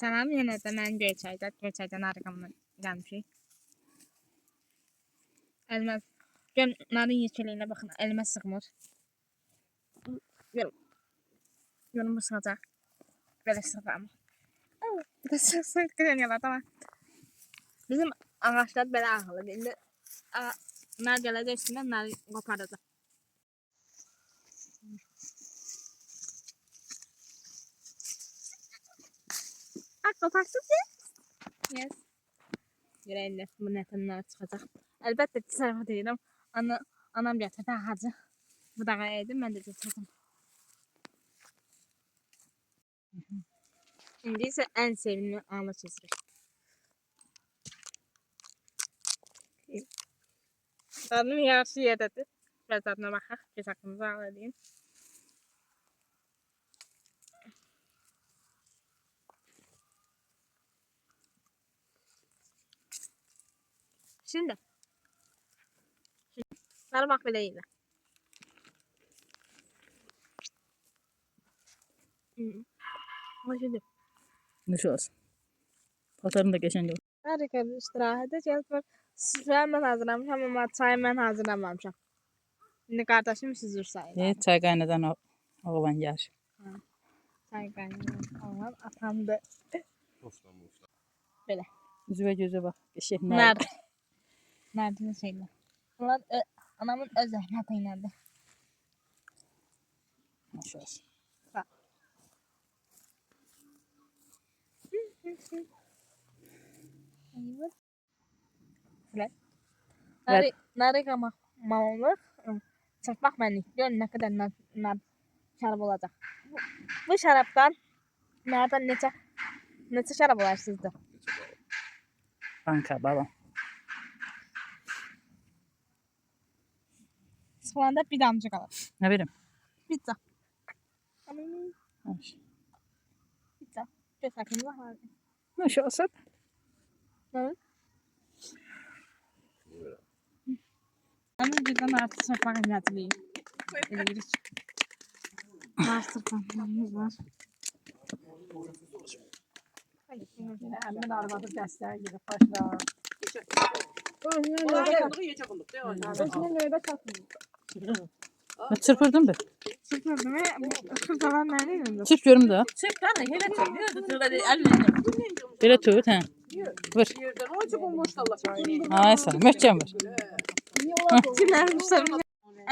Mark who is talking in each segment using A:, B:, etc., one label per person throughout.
A: Salam, yenə də mən Göyçaydan arqamdan gəlmişik. Əlimə, narın yekəliyinə baxın, əlimə sığmır. Yolum bu sığacaq. Belə sığamı. Bir də sığsın, qırınyalar, tamam. Bizim ağaçlar belə ağılır. İndi nar gələcək üstündən narı qoparacaq. Qoparsın siz? Yes. Görəyində bu nətənlər çıxacaq. Əlbəttə ki, sərfə deyirəm. Anam gətirdi ağacı. Bu dağa edim, mən də götürdüm. İndi isə ən sevimli anı keçirik. Dadının yarısı yerdədir. Biraz dadına baxaq. Göz haqqımızı al edeyim. Şimdi narı bax belə yeyirlər. Hoşdur.
B: Nuş olsun. Patarını da geçen gün.
A: Harika bir istirahətə gəlib. Süfrə mən hazırlamışam, amma çayı mən hazırlamamışam. İndi qardaşım süzür sayılır.
B: Çay kaynadan oğlan gelir.
A: Çay qaynayan oğlan atamdı. Belə.
B: Üzüve göze bak. Eşek
A: Nerede? Nerede şeyler? Ulan anamın öz zəhməti ilədir.
B: Nuş olsun.
A: Narı mamamlıq çırpmaq mənlik. Gör nə qədər nar şərab olacaq. Bu şərabdan nardan neçə şərab olar sizdə?
B: Banka babam.
A: Sıxılanda bir damcı qalır.
B: Ne vereyim?
A: Pizza.
B: Nuş.
A: Pizza. Göz haqqımıza var.
B: Nuş olsun.
A: Evet. Ama birden artık çırpmak ihtiyacıyım. Böyle giriş. Nar çırpmaklarımız var.
C: Hemen arvadı dəstəyə gedib başla.
B: Ben çırpırdım da.
A: Çırpırdım ve çırpalan nerede?
B: Çırp görüm de.
C: Çek tane hele çek.
B: Böyle tut he. Vur.
C: O çok olmuş Allah.
B: Ay sen. Möhkəm vur.
A: Kimlermişler?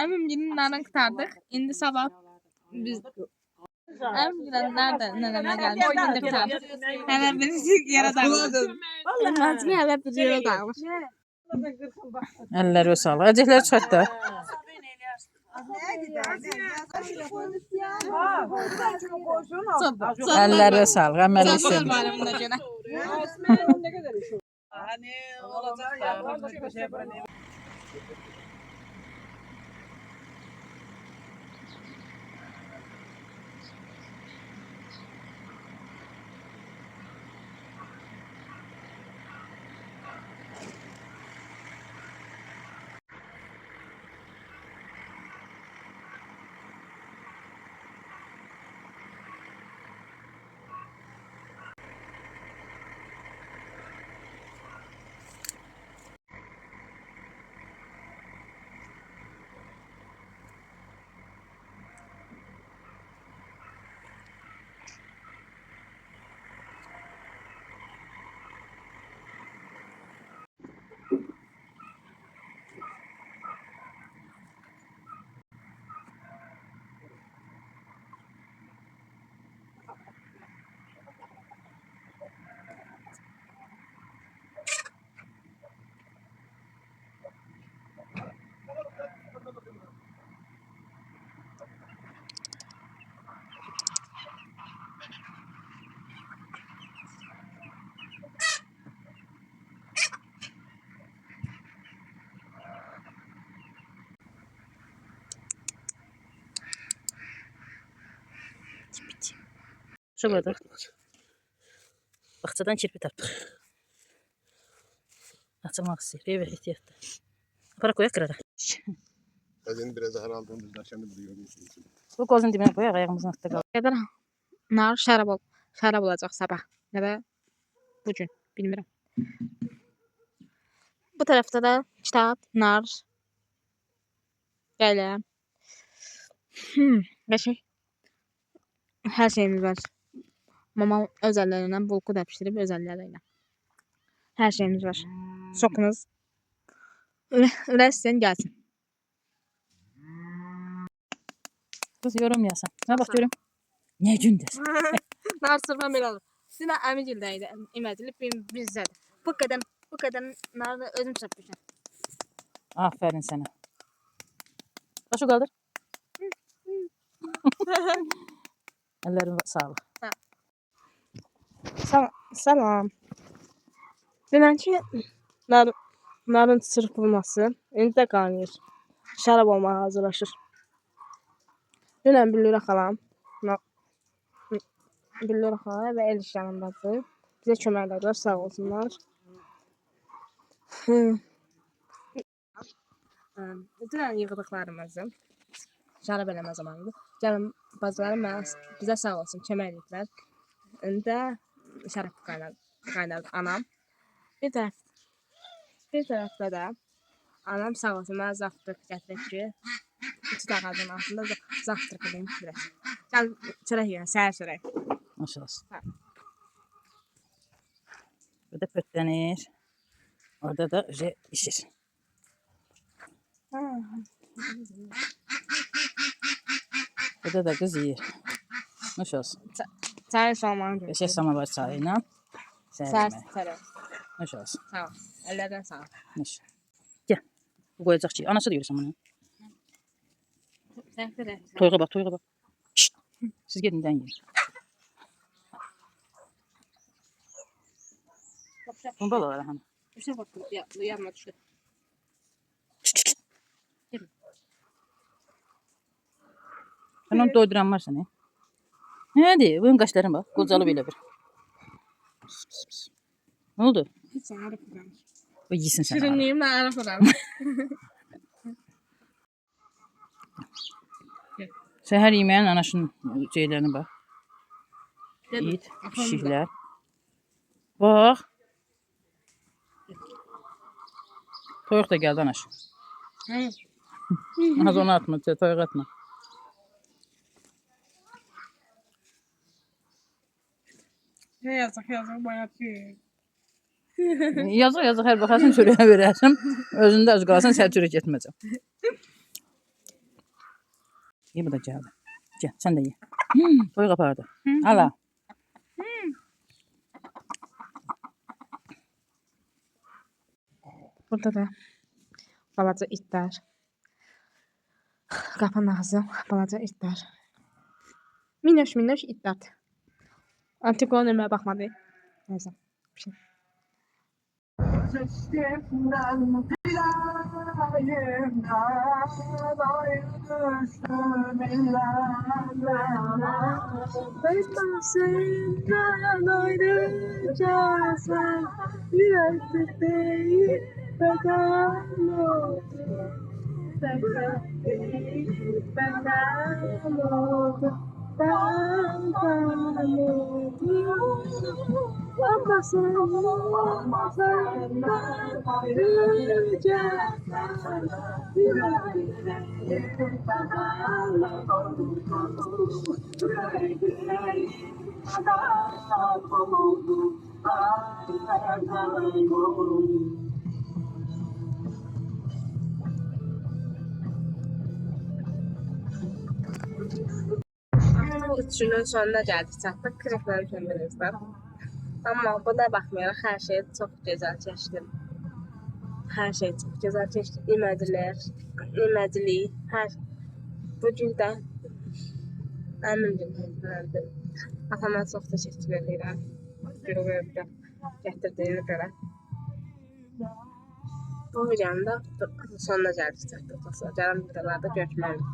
A: Əmim günün narın qurtardıq. İndi sabah biz Əmim günün nerede nənəmə gəlmiş. İndi qurtardıq. Hələ bir yere dağılır. Vallahi hələ bir yere dağılır.
B: Elleri sağlık. Acıkları çıkart da. Elleri sağlık. Əməli
A: Çok
B: işin.
A: var buna göre.
C: Hani olacak ya. Başka bir şey yapalım.
B: Şurada. Bahçeden kirpi tapdıq. Açılmaq istəyir. Ev ehtiyatda. Para koyaq qırada.
D: Gazini biraz daha aldığımızda şimdi burada görüyorsunuz.
B: Bu qozun dibinə qoyaq ayağımızın altında qalır.
A: Qədər nar şərab olacaq sabah. ya da bugün, bilmirəm. Bu tərəfdə də kitab, nar, qələm. Qəşəng. Hər şeyimiz var. Mamam öz əllərindən bulku da bişirib öz əlləriylə. Hər şeyimiz var. Sokunuz. Ürək istəyən gəlsin.
B: Kız yorum yazsan. Ne bak görüm. Ne gündüz.
A: Nar sırma belə olur. Sizin əmigildəydi, imədilib bizdədir. Bu qədər narı özüm çırpmışam.
B: Aferin sana. Başı kaldır. Ellerin sağlık.
A: Salam. Dünənki narın çırpılması indi də qaynayır. Şərab olmağa hazırlaşır. Dünən Billurə xalam və Eliş yanındadır. Bizə köməklər sağ olsunlar. Dünən yığdıqlarımızı şərab eləmə zamanıdır. Gəlin bacılarım bizə sağ olsun, kömək ediblər. İndi də şərab qaynadı anam. Bir tərəfdə də anam sağ olsun mənə zavtrıq gətirib ki, iki ağacın altında zavtrıq edeyim biraz. Gəl çörək yiyən, səhər çörək.
B: Maşallah. Bu da pötlenir. Orada da pişir. Burada da kız yiyir. Maşallah.
A: Çayın salmanı
B: Beşe samavar çayıyla.
A: Səhər çörək.
B: Maşallah.
A: Sağ ol. Əllərdən sağ ol.
B: Maşallah. Gel. Bu koyacak şey. Anası da görürsen bunu. Toyğa bak, toyğa bak. Şşt. Siz gelin den yiyin. Bunu balalar hanım.
A: Bir şey baktım, yanıma düştü.
B: Ben onu doyduran var sana. Hadi, benim kaşlarım bak. Kocalı böyle bir. Pıs, pıs, pıs. Ne oldu?
A: Hiç sana arif ederim.
B: O yesin sen.
A: Şirinliyim ben arif ederim.
B: Seher yemeğin anaşın şeylerine bak. Yiğit, pişikler. Bak. Toyuq da geldi anaş. Az onu atma, toyuq atma.
A: Ne yazık bayatıyor.
B: Yazıq hər baxarsın çörəyə verərsən. Özündə az qalarsan sən çörək getməyəcəm. Ye bu da gəldi. Gəl, sən də ye. Toyuq apardı. Ala.
A: Burada da balaca itlər. Qapının ağzı balaca itlər. Minnoş itlər. Antiqon ölməyə baxmadı. Neyse. Bir şey.
C: Çeştimden dilayimden ayrılmıştım illerle. Ben senden ayrıcaksam yürekte değil beden oldu. Beden değil beden oldu. Benden oldu. Ama senden ayrıcaksam yürekte değil beden oldu.
A: Üçünün sonuna gəldik, çatdıq. Krekləri köndürüzlər. Amma buna baxmayaraq hər şey çox gözəl keçdi. Hər şey çox gözəl keçdi. İməcilik, hər bugün də əmin günümüzdür. Atama çox təşəkkür edirəm. Görüb gətirdiyinə görə. Bu videonun da sonuna gəldik, çatdıq. Gələn videolarda görüşmək üzrə.